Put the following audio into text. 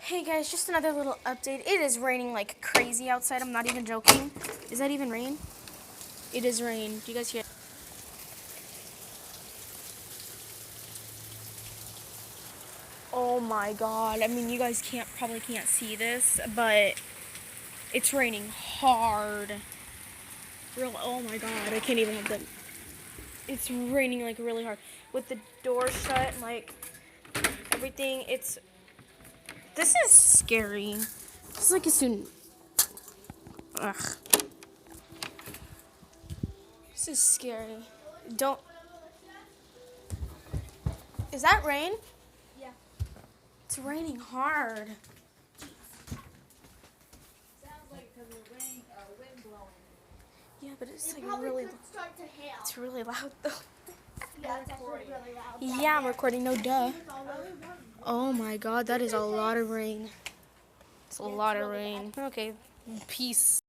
Hey guys, just another little update. It is raining like crazy outside. I'm not even joking. Is that even rain? It is rain. Do you guys hear? Oh my god. I mean, you guys probably can't see this, but it's raining hard. Oh my god. I can't even have them. It's raining like really hard with the door shut and like everything. This is scary. It's like as soon. Ugh. This is scary. Don't. Is that rain? Yeah. It's raining hard. Sounds like because of wind blowing. Yeah, but it's It like really. could start to hail. It's really loud though. Yeah, it's actually really loud. Yeah, I'm recording. No duh. Oh my god, that is a lot of rain. It's a lot of rain. Okay, peace.